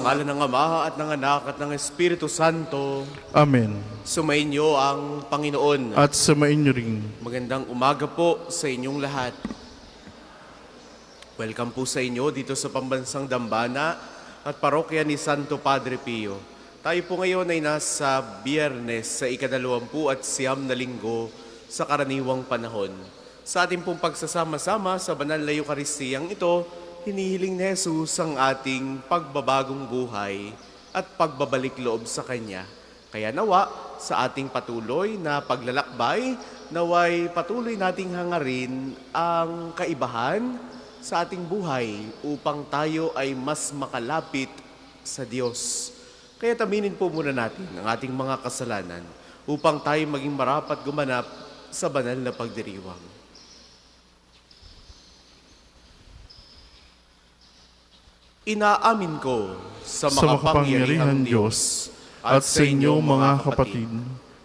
ngalan ng Ama at ng Anak at ng Espiritu Santo. Amen. Sumainyo ang Panginoon. At sumainyo rin. Magandang umaga po sa inyong lahat. Welcome po sa inyo dito sa Pambansang Dambana at Parokya ni Santo Padre Pio. Tayo po ngayon ay nasa Biyernes sa ika-29 na linggo sa karaniwang panahon. Sa ating pong pagsasama-sama sa banal na Eukaristiyang ito, hinihiling ni Jesus ang ating pagbabagong buhay at pagbabalik loob sa Kanya. Kaya nawa sa ating patuloy na paglalakbay, naway patuloy nating hangarin ang kaibahan sa ating buhay upang tayo ay mas makalapit sa Diyos. Kaya taminin po muna natin ang ating mga kasalanan upang tayo maging marapat gumanap sa banal na pagdiriwang. Inaamin ko sa makapangyarihang Diyos at sa inyo mga kapatid,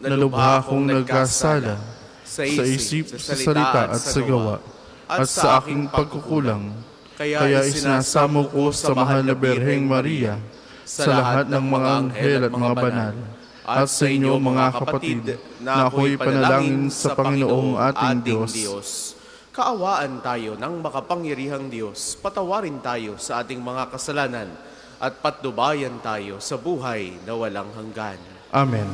na lubha akong nagkasala sa isip, sa salita at sa gawa, at sa aking pagkukulang. Kaya isinasamo ko sa mahal na Birheng Maria, sa lahat ng mga anghel at mga banal, at sa inyo mga kapatid, na ako'y panalangin sa Panginoong ating Diyos. Kaawaan tayo ng makapangyarihang Diyos, patawarin tayo sa ating mga kasalanan, at patnubayan tayo sa buhay na walang hanggan. Amen.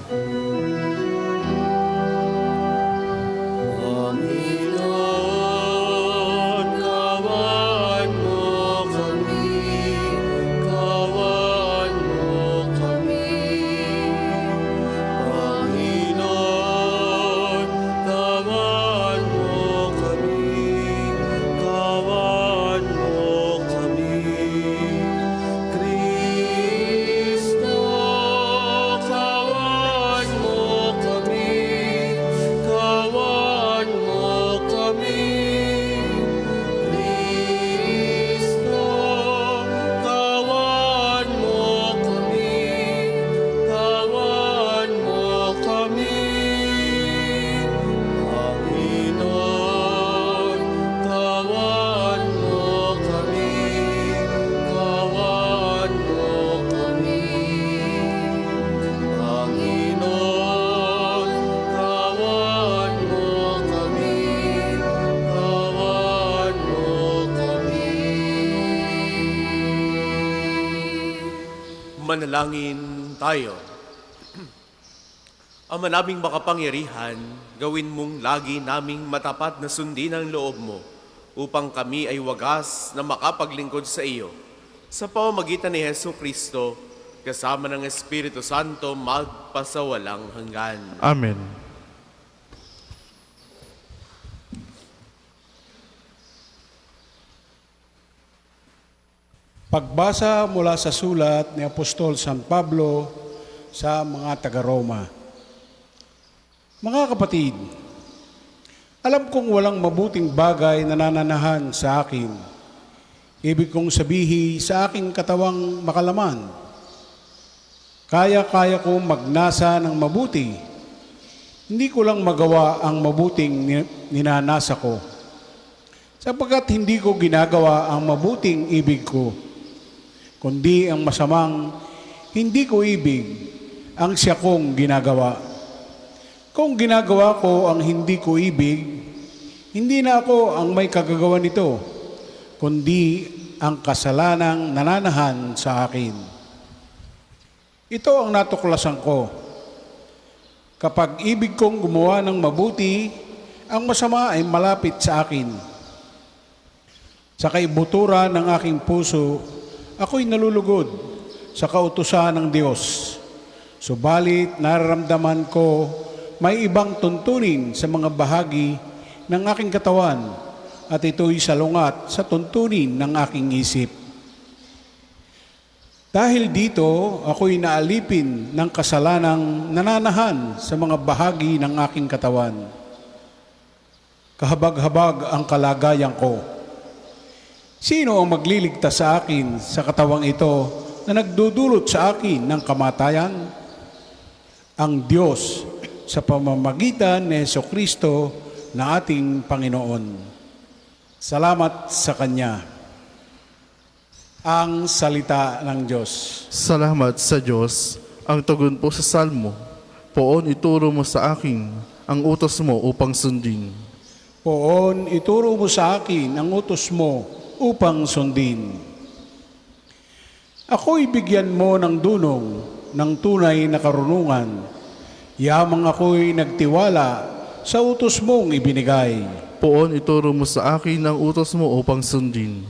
Manalangin tayo. Ama naming makapangyarihan, gawin mong lagi naming matapat na sundin ang loob mo upang kami ay wagas na makapaglingkod sa iyo. Sa pamamagitan ni Hesus Kristo, kasama ng Espiritu Santo, magpasawalang hanggan. Amen. Pagbasa mula sa sulat ni Apostol San Pablo sa mga taga-Roma. Mga kapatid, alam kong walang mabuting bagay na nananahan sa akin. Ibig kong sabihin sa aking katawang makalaman. Kaya-kaya kong magnasa ng mabuti. Hindi ko lang magawa ang mabuting ninanasa ko. Sapagkat hindi ko ginagawa ang mabuting ibig ko, kundi ang masamang hindi ko ibig ang siya kong ginagawa. Kung ginagawa ko ang hindi ko ibig, hindi na ako ang may kagagawa nito, kundi ang kasalanang nananahan sa akin. Ito ang natuklasan ko. Kapag ibig kong gumawa ng mabuti, ang masama ay malapit sa akin. Sa kaibuturan ng aking puso, ako'y nalulugod sa kautusan ng Diyos. Subalit nararamdaman ko may ibang tuntunin sa mga bahagi ng aking katawan at ito'y salungat sa tuntunin ng aking isip. Dahil dito, ako'y naalipin ng kasalanang nananahan sa mga bahagi ng aking katawan. Kahabag-habag ang kalagayan ko. Sino ang magliligtas sa akin sa katawang ito na nagdudulot sa akin ng kamatayan? Ang Diyos sa pamamagitan ni Jesucristo na ating Panginoon. Salamat sa Kanya. Ang salita ng Diyos. Salamat sa Diyos. Ang tugon po sa salmo. Poon ituro mo sa akin ang utos mo upang sundin. Poon, ituro mo sa akin ang utos mo upang sundin. Ako'y bigyan mo ng dunong ng tunay na karunungan. Yamang ako'y nagtiwala sa utos mong ibinigay. Poon ituro mo sa akin ang utos mo upang sundin.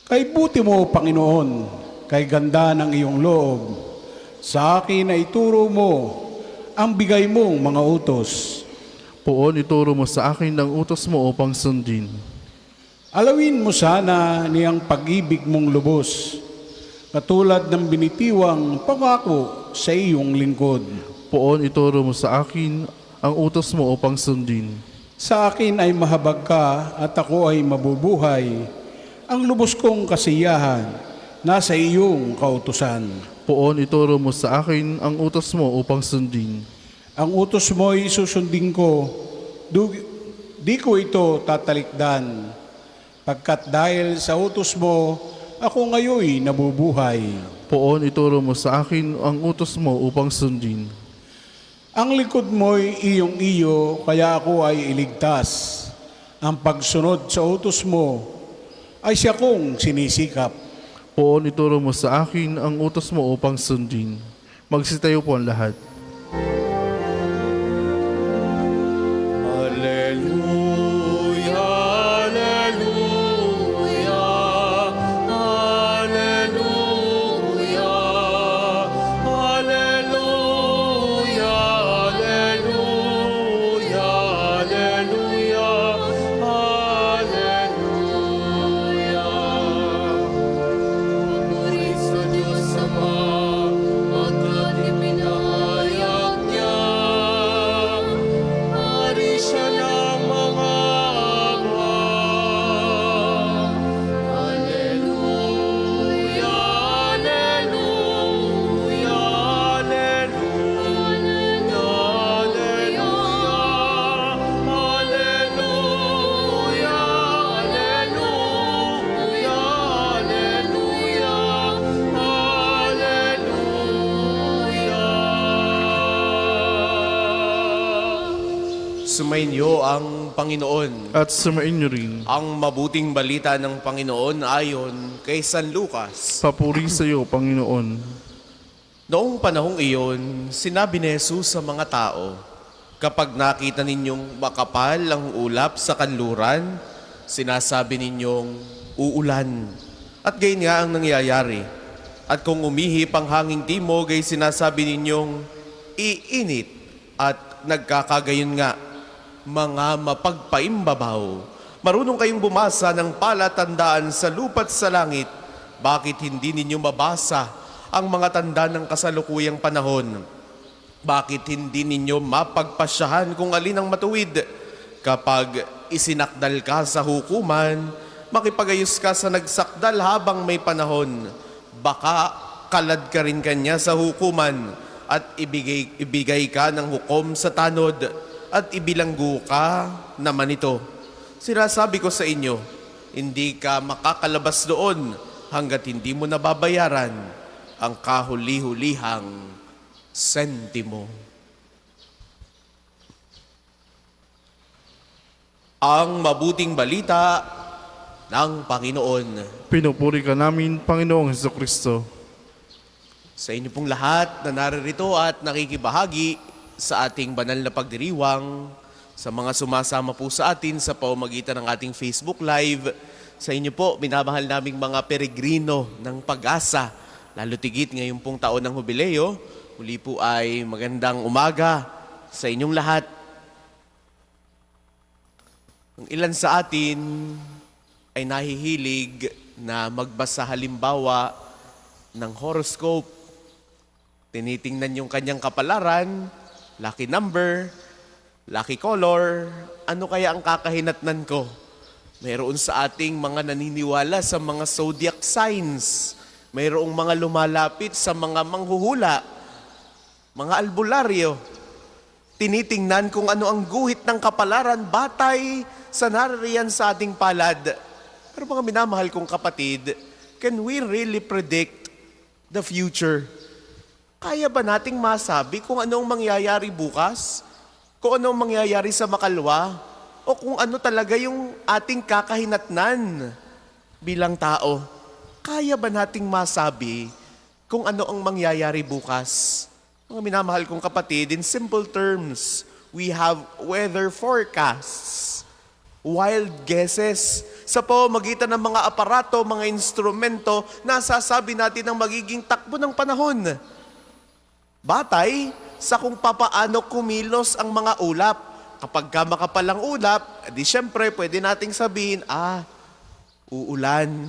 Kay buti mo, Panginoon, kay ganda ng iyong loob. Sa akin ay ituro mo ang bigay mong mga utos. Poon ituro mo sa akin ang utos mo upang sundin. Alawin mo sana niyang pag-ibig mong lubos, katulad ng binitiwang pangako sa iyong lingkod. Poon ituro mo sa akin ang utos mo upang sundin. Sa akin ay mahabag ka at ako ay mabubuhay. Ang lubos kong kasiyahan nasa iyong kautusan. Poon ituro mo sa akin ang utos mo upang sundin. Ang utos mo'y susundin ko, di ko ito tatalikdan. Pagkat dahil sa utos mo, ako ngayon nabubuhay. Poon ituro mo sa akin ang utos mo upang sundin. Ang likod mo'y iyong iyo, kaya ako ay iligtas. Ang pagsunod sa utos mo ay siya kong sinisikap. Poon ituro mo sa akin ang utos mo upang sundin. Magsitayo po ang lahat. Hallelujah, hallelujah, hallelujah, hallelujah, hallelujah, hallelujah. Puri sa Diyos Ama, pagkat ipinahayag niya. Hari siya ng mga ama. Hallelujah, hallelujah, hallelujah, hallelujah, hallelujah. Sumainyo ang Panginoon. At sumain niyo rin. Ang mabuting balita ng Panginoon ayon kay San Lucas. Papuri sa iyo, Panginoon. Noong panahong iyon, sinabi ni Jesus sa mga tao, kapag nakita ninyong makapal ang ulap sa kanluran, sinasabi ninyong uulan. At gayon nga ang nangyayari. At kung umihip ang hanging timog, ay sinasabi ninyong iinit. At nagkakagayon nga, mga mapagpaimbabaw. Marunong kayong bumasa ng palatandaan sa lupa't sa langit. Bakit hindi ninyo mabasa ang mga tanda ng kasalukuyang panahon? Bakit hindi ninyo mapagpasyahan kung alin ang matuwid? Kapag isinakdal ka sa hukuman, makipagayos ka sa nagsakdal habang may panahon. Baka kalad ka rin kanya sa hukuman at ibigay ka ng hukom sa tanod at ibilanggo ka naman ito. Sinasabi ko sa inyo, hindi ka makakalabas doon hanggat hindi mo nababayaran ang kahuli-hulihang sentimo. Ang mabuting balita ng Panginoon. Pinupuri ka namin, Panginoong Hesukristo. Sa inyo pong lahat na naririto at nakikibahagi sa ating banal na pagdiriwang, sa mga sumasama po sa atin sa pamamagitan ng ating Facebook Live, sa inyo po, minamahal naming mga peregrino ng pag-asa, lalo tigit ngayong pong taon ng Hubileo, muli po ay magandang umaga sa inyong lahat. Ang ilan sa atin ay nahihilig na magbasa halimbawa ng horoscope. Tinitingnan yung kanyang kapalaran, lucky number, lucky color, ano kaya ang kakahinatnan ko? Mayroon sa ating mga naniniwala sa mga zodiac signs. Mayroong mga lumalapit sa mga manghuhula, mga albularyo. Tinitingnan kung ano ang guhit ng kapalaran batay sa naririyan sa ating palad. Pero mga minamahal kong kapatid, can we really predict the future? Kaya ba nating masabi kung anong mangyayari bukas? Kung anong mangyayari sa makalwa? O kung ano talaga yung ating kakahinatnan bilang tao? Kaya ba nating masabi kung ano ang mangyayari bukas? Mga minamahal kong kapatid, in simple terms, we have weather forecasts, wild guesses, sa pamamagitan ng mga aparato, mga instrumento, nasasabi natin ang magiging takbo ng panahon. Batay sa kung papaano kumilos ang mga ulap. Kapag ka makapal ang ulap, di syempre pwede nating sabihin, uulan.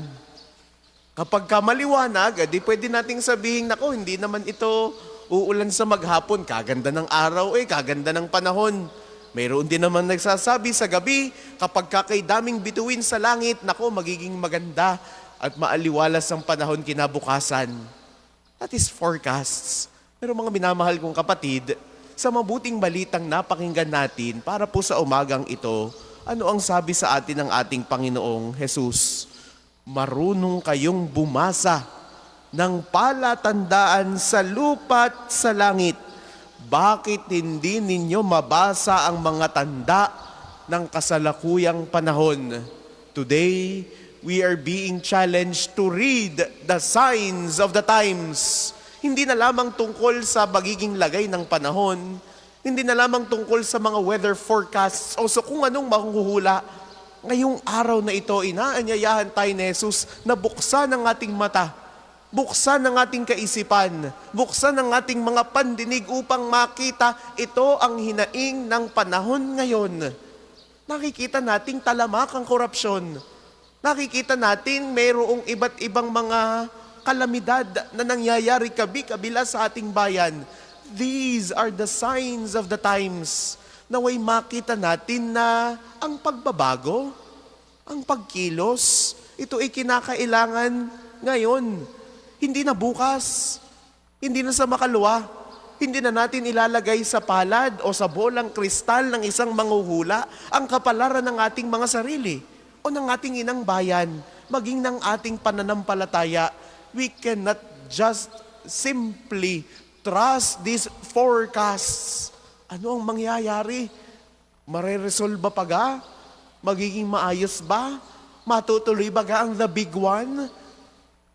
Kapag ka maliwanag, di pwede nating sabihin, nako, hindi naman ito uulan sa maghapon. Kaganda ng araw kaganda ng panahon. Mayroon din naman nagsasabi sa gabi, kapag ka kay daming bituin sa langit, nako, magiging maganda at maaliwalas ang panahon kinabukasan. That is forecasts. Pero mga minamahal kong kapatid, sa mabuting balitang napakinggan natin para po sa umagang ito, ano ang sabi sa atin ng ating Panginoong Jesus? Marunong kayong bumasa ng palatandaan sa lupa at sa langit. Bakit hindi ninyo mabasa ang mga tanda ng kasalukuyang panahon? Today, we are being challenged to read the signs of the times. Hindi na lamang tungkol sa magiging lagay ng panahon, hindi na lamang tungkol sa mga weather forecasts o sa kung anong mahuhula. Ngayong araw na ito, inaanyayahan tayo ni Jesus na buksan ang ating mata, buksan ang ating kaisipan, buksan ang ating mga pandinig upang makita ito ang hinaing ng panahon ngayon. Nakikita nating talamak ang korupsyon. Nakikita natin mayroong iba't ibang mga kalamidad na nangyayari kabila sa ating bayan. These are the signs of the times. Naway makita natin na ang pagbabago, ang pagkilos, ito ay kinakailangan ngayon. Hindi na bukas, hindi na sa makalwa, hindi na natin ilalagay sa palad o sa bolang kristal ng isang manghuhula ang kapalaran ng ating mga sarili o ng ating inang bayan, maging ng ating pananampalataya. We cannot just simply trust these forecasts. Ano ang mangyayari? Mareresolba pa ga? Magiging maayos ba? Matutuloy ba ga ang the big one?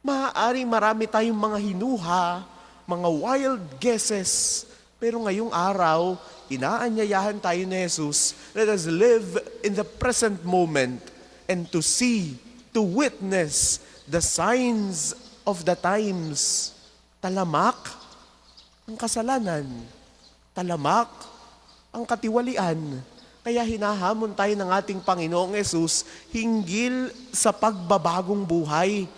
Maaaring marami tayong mga hinuha, mga wild guesses. Pero ngayong araw, inaanyayahan tayo ni Jesus, let us live in the present moment and to see, to witness the signs of the times. Talamak ang kasalanan. Talamak ang katiwalian. Kaya hinahamon tayo ng ating Panginoong Yesus hinggil sa pagbabagong buhay.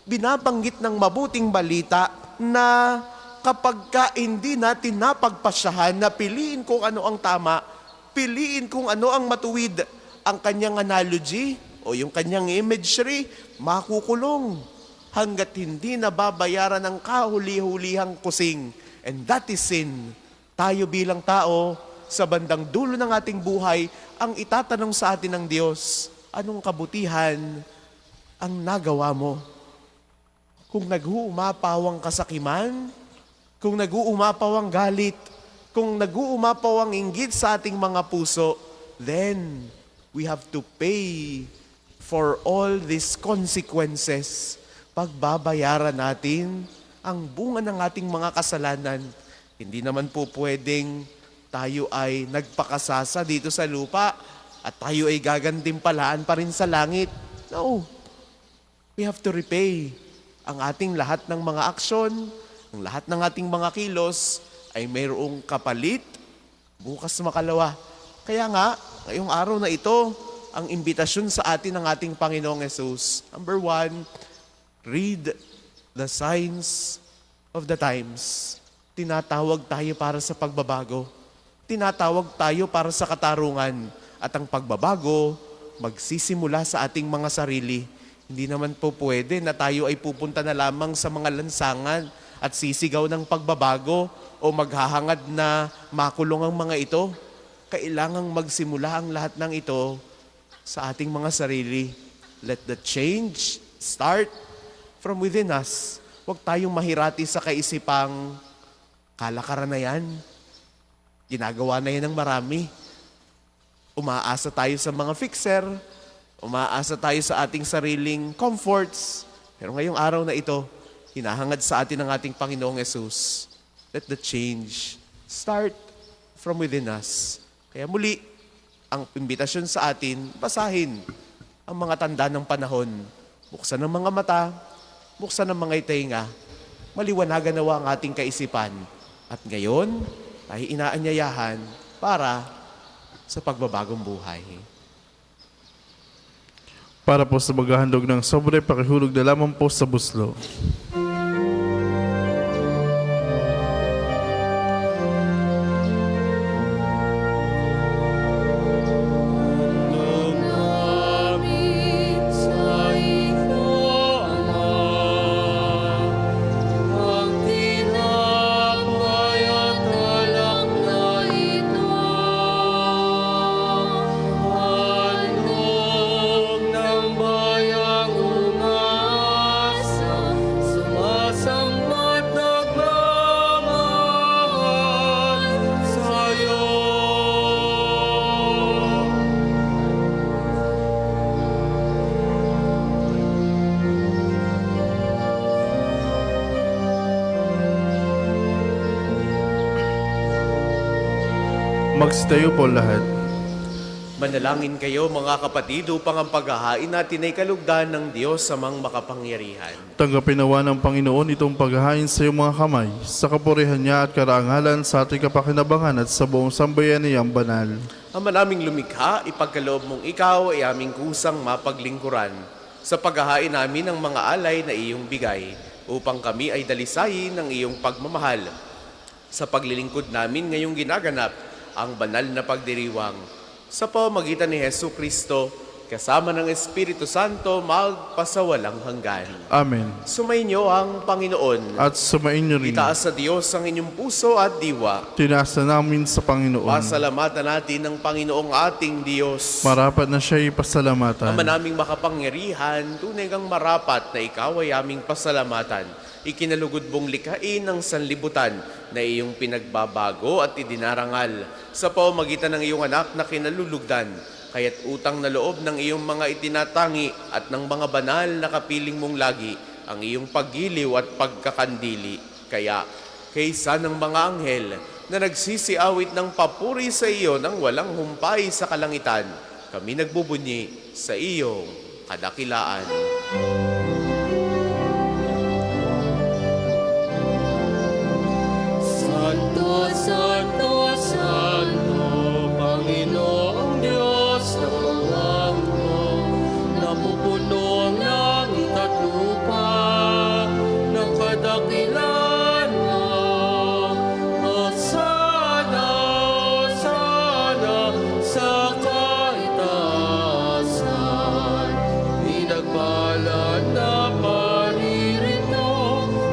Binabanggit ng mabuting balita na kapag ka hindi natin napagpasyahan na piliin kung ano ang tama, piliin kung ano ang matuwid, ang kanyang analogy o yung kanyang imagery, makukulong hanggat hindi nababayaran ng kahuli-hulihang kusing. And that is sin. Tayo bilang tao, sa bandang dulo ng ating buhay, ang itatanong sa atin ng Diyos, anong kabutihan ang nagawa mo? Kung nag-uumapaw ang kasakiman, kung nag-uumapaw ang galit, kung nag-uumapaw ang inggit sa ating mga puso, then we have to pay for all these consequences. Pagbabayaran natin ang bunga ng ating mga kasalanan. Hindi naman po pwedeng tayo ay nagpakasasa dito sa lupa at tayo ay gagantimpalaan pa rin sa langit. No. We have to repay. Ang ating lahat ng mga aksyon, ang lahat ng ating mga kilos ay mayroong kapalit bukas makalawa. Kaya nga, ngayong araw na ito, ang imbitasyon sa atin ng ating Panginoong Yesus. Number 1, read the signs of the times. Tinatawag tayo para sa pagbabago. Tinatawag tayo para sa katarungan. At ang pagbabago, magsisimula sa ating mga sarili. Hindi naman po pwede na tayo ay pupunta na lamang sa mga lansangan at sisigaw ng pagbabago o maghahangad na makulong ang mga ito. Kailangang magsimula ang lahat ng ito sa ating mga sarili. Let the change start from within us. Huwag tayong mahirati sa kaisipang kalakaran na yan. Ginagawa na yan ng marami. Umaasa tayo sa mga fixer, umaasa tayo sa ating sariling comforts. Pero ngayong araw na ito, hinahangad sa atin ng ating Panginoong Yesus. Let the change start from within us. Kaya muli, ang imbitasyon sa atin, basahin ang mga tanda ng panahon. Buksan ang mga mata, buksan ang mga itainga, maliwanagan nawa ang ating kaisipan. At ngayon, tayo inaanyayahan para sa pagbabagong buhay. Para po sa maghahandog ng sobre, pakihulog na lamang po sa buslo. Magsitayo po lahat. Manalangin kayo mga kapatid upang ang paghahain natin ay kalugdan ng Diyos amang makapangyarihan. Tanggapin nawa ng Panginoon itong paghahain sa iyong mga kamay, sa kapurihan niya at karangalan sa ating kapakinabangan at sa buong sambayan niyang banal. Ama naming lumikha, ipagkaloob mong ikaw ay aming kusang mapaglingkuran sa paghahain namin ng mga alay na iyong bigay, upang kami ay dalisayin ng iyong pagmamahal. Sa paglilingkod namin ngayong ginaganap, ang banal na pagdiriwang. Sa pamamagitan ni Hesu Kristo, kasama ng Espiritu Santo, magpasawalang hanggan. Amen. Sumainyo ang Panginoon. At sumain niyo rin. Itaas sa Diyos ang inyong puso at diwa. Tinasa namin sa Panginoon. Pasalamatan natin ng Panginoong ating Diyos. Marapat na siya ipasalamatan. Ama naming makapangyarihan, tunay kang marapat na ikaw ay aming pasalamatan. Ikinalugod mong likhain ng sanlibutan na iyong pinagbabago at idinarangal sa pamamagitan ng iyong anak na kinalulugdan, kaya't utang na loob ng iyong mga itinatangi at ng mga banal na kapiling mong lagi ang iyong paggiliw at pagkakandili. Kaya, kaysa ng mga anghel na nagsisiawit ng papuri sa iyo nang walang humpay sa kalangitan, kami nagbubunyi sa iyong kadakilaan. Santo, Santo, Santo, Panginoong Diyos ng mga mundo, napupuno ang langit at lupa ng kadakilan mo. Hosana, Hosana sa kaitaasan, pinagpala na paririto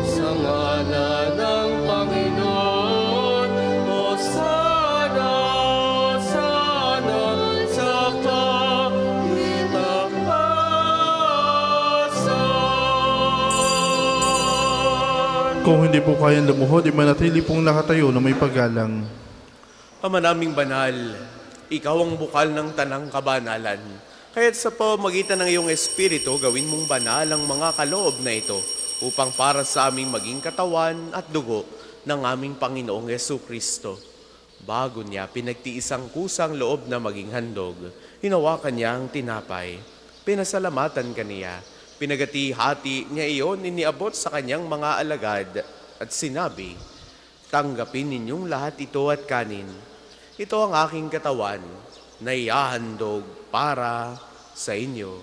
sa ngalan ng Panginoon. Hosana, Hosana sa kaitaasan. Kung hindi po kayang lumuhod, manatili pong nakatayo na may paggalang. Ama naming banal, ikaw ang bukal ng tanang kabanalan. Kaya't sa pamamagitan ng iyong Espiritu, gawin mong banal ang mga kaloob na ito upang para sa aming maging katawan at dugo ng aming Panginoong Yesu Kristo. Bago niya pinagtiis ang kusang loob na maging handog, hinawakan niya ang tinapay. Pinasalamatan kaniya. Pinagati-hati niya iyon, iniabot sa kanyang mga alagad at sinabi, "Tanggapin ninyong lahat ito at kanin. Ito ang aking katawan na ihahandog para sa inyo."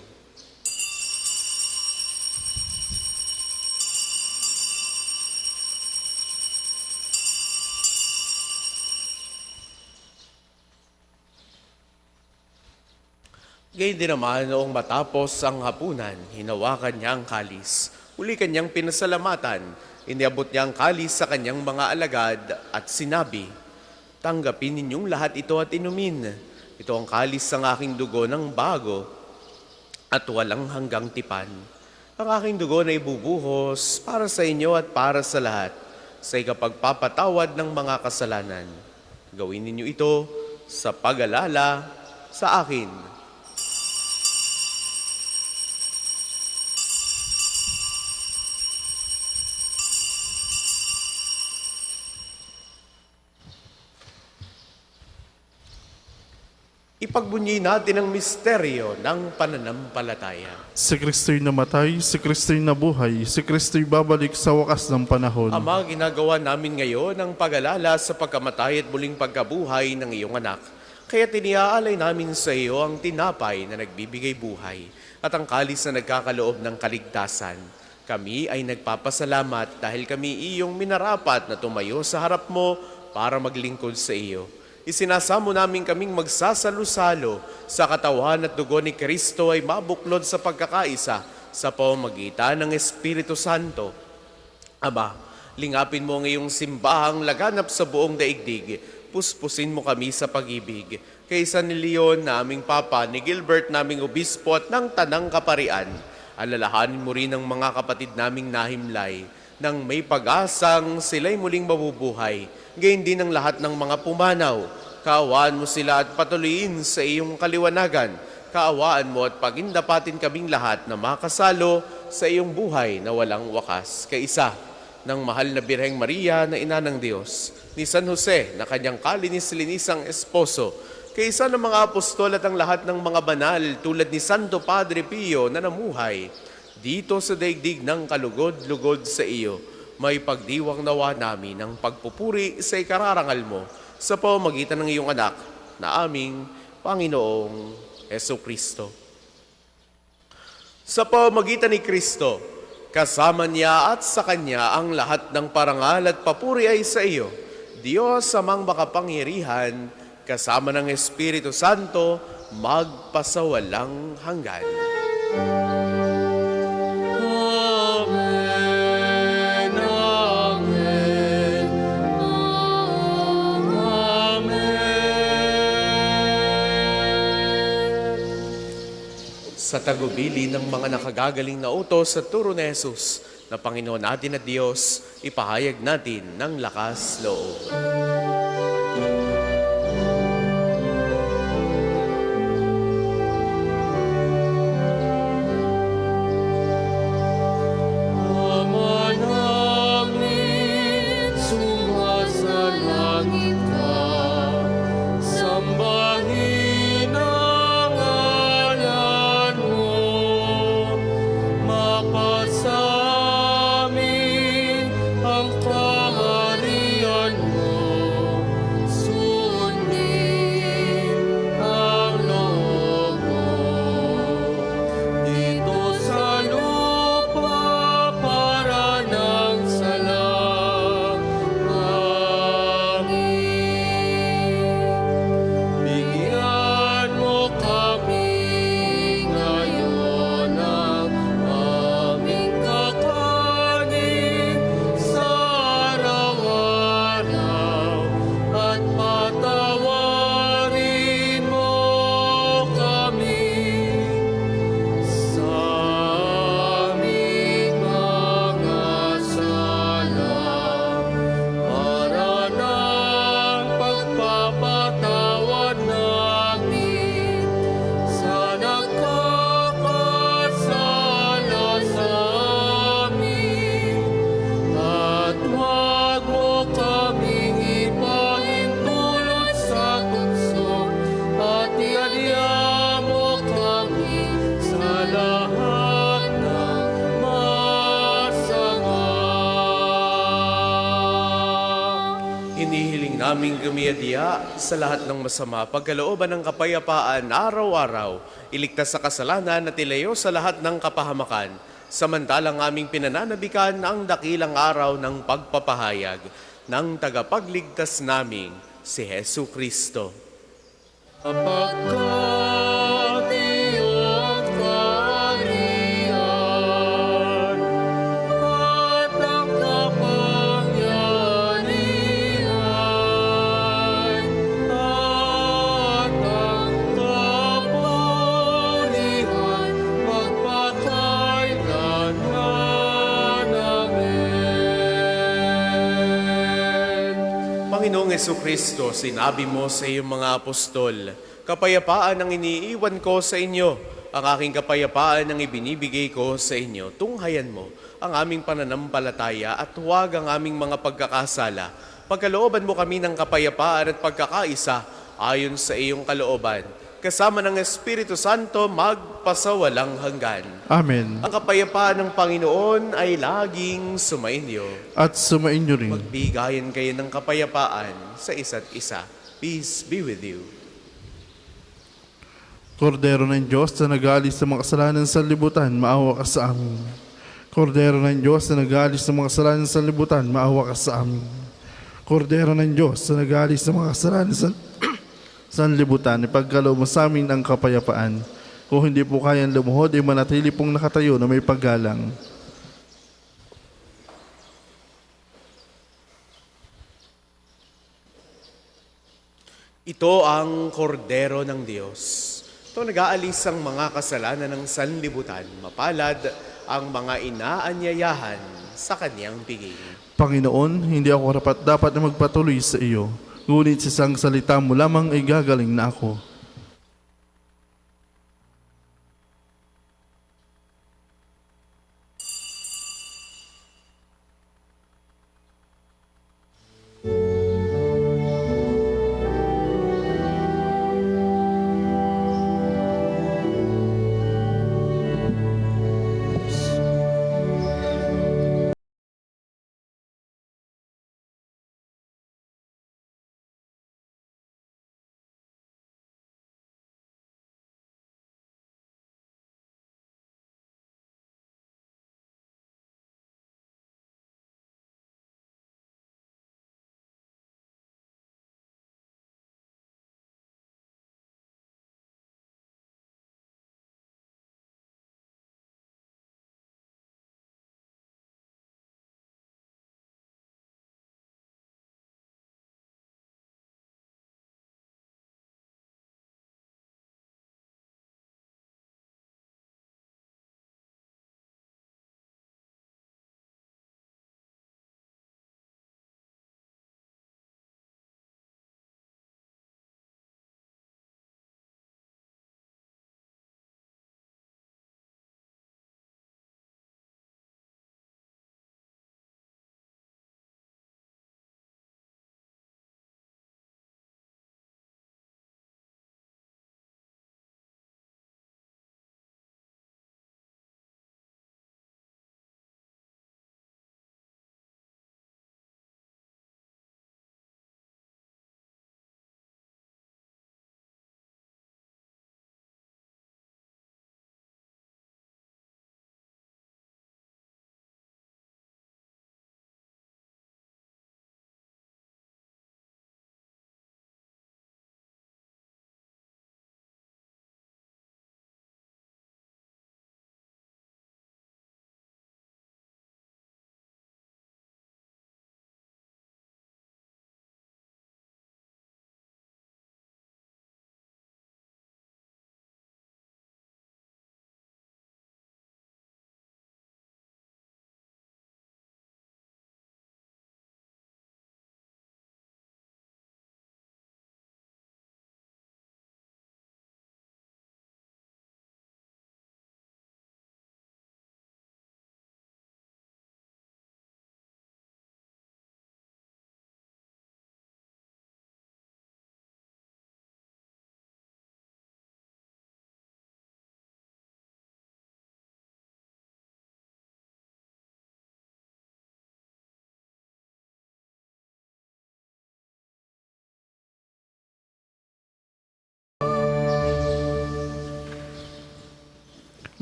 Gayun din naman noong matapos ang hapunan, hinawakan niya ang kalis. Uli kanyang pinasalamatan, iniabot niya ang kalis sa kanyang mga alagad at sinabi, "Tanggapin ninyong lahat ito at inumin. Ito ang kalis ng aking dugo ng bago at walang hanggang tipan. Ang aking dugo na ibubuhos para sa inyo at para sa lahat sa ikapagpapatawad ng mga kasalanan. Gawin ninyo ito sa pag-alala sa akin. Ipagbunyi natin ang misteryo ng pananampalataya. Si Kristo'y namatay, si Kristo'y nabuhay, si Kristo'y babalik sa wakas ng panahon. Ama, ginagawa namin ngayon ang pag-alala sa pagkamatay at muling pagkabuhay ng iyong anak. Kaya tiniaalay namin sa iyo ang tinapay na nagbibigay buhay at ang kalis na nagkakaloob ng kaligtasan. Kami ay nagpapasalamat dahil kami iyong minarapat na tumayo sa harap mo para maglingkod sa iyo. Isinasamo namin kaming magsasalo-salo sa katawan at dugo ni Kristo ay mabuklod sa pagkakaisa sa pamamagitan ng Espiritu Santo. Ama, lingapin mo ang iyong simbahang laganap sa buong daigdig. Puspusin mo kami sa pag-ibig. Kay San Leon na aming Papa, ni Gilbert naming Obispo at ng Tanang Kaparian, alalahanin mo rin ang mga kapatid naming nahimlay nang may pag-asang sila'y muling mabubuhay. Gayon din ang lahat ng mga pumanaw. Kaawaan mo sila at patuloyin sa iyong kaliwanagan. Kaawaan mo at pagindapatin kaming lahat na makasalo sa iyong buhay na walang wakas. Kaisa ng mahal na Birheng Maria na ina ng Diyos, ni San Jose na kanyang kalinis-linisang esposo, kaisa ng mga apostol at ang lahat ng mga banal tulad ni Santo Padre Pio na namuhay dito sa daigdig ng kalugod-lugod sa iyo. May pagdiwang nawa namin ng pagpupuri sa ikararangal mo sa pamamagitan ng iyong anak na aming Panginoong Hesukristo. Sa pamamagitan ni Kristo, kasama niya at sa Kanya ang lahat ng parangal at papuri ay sa iyo, Diyos amang makapangyarihan, kasama ng Espiritu Santo, magpasawalang hanggan. Amen, amen, amen. Sa tagubili ng mga nakagagaling na utos sa turo ni Jesus, na Panginoon natin at Diyos, ipahayag natin ng lakas loob. Ama namin, sumasalangit ka, sambahin ang ngalan mo, mapasamin ang kaharian mo, sundin ang loob mo. Dito sa lupa para ng salangit. Bigyan mo kami ngayon ng aming kakanin sa araw-araw at patawarin mo kami sa aming mga sala para ng pagpapatawad namin sa nagkakasala sa amin. At huwag mo kaming ipahintulot sa tukso at iadya mo kami sa lahat ng masama. Hinihiling naming gumiadya sa lahat ng masama, pagkalooban ng kapayapaan araw-araw, iligtas sa kasalanan at ilayo sa lahat ng kapahamakan, samantalang aming pinananabikan ang dakilang araw ng pagpapahayag ng tagapagligtas naming si Hesu Kristo. Sapagkat iyong kaharian at ang kapangyarihan at ang kapurihan magpakailanman. Panginoong Kristo, sinabi mo sa iyong mga apostol, kapayapaan ang iniiwan ko sa inyo, ang aking kapayapaan ang ibinibigay ko sa inyo. Tunghayan mo ang aming pananampalataya at huwag ang aming mga pagkakasala. Pagkalooban mo kami ng kapayapaan at pagkakaisa ayon sa iyong kalooban. Kasama ng Espiritu Santo magpasawalang hanggan. Amen. Ang kapayapaan ng Panginoon ay laging sumainyo. At sumainyo rin. Magbigayan kayo ng kapayapaan sa isa't isa. Peace be with you. Kordero ng Diyos na nag-aalis sa mga kasalanan sa libutan, maawa ka sa amin. Kordero ng Diyos na nag-aalis sa mga kasalanan sa libutan, maawa ka sa amin. Kordero ng Diyos na nag-aalis sa mga kasalanan sa libutan, ipagkaloob mo sa amin ang kapayapaan. Kung hindi po kayang lumuhod, ay manatili pong nakatayo na may paggalang. Ito ang kordero ng Diyos. Ito nag-aalis ang mga kasalanan ng sanlibutan. Mapalad ang mga inaanyayahan sa kanyang piging. Panginoon, hindi ako dapat na magpatuloy sa iyo. Ngunit sa isang salita mo lamang ay gagaling na ako.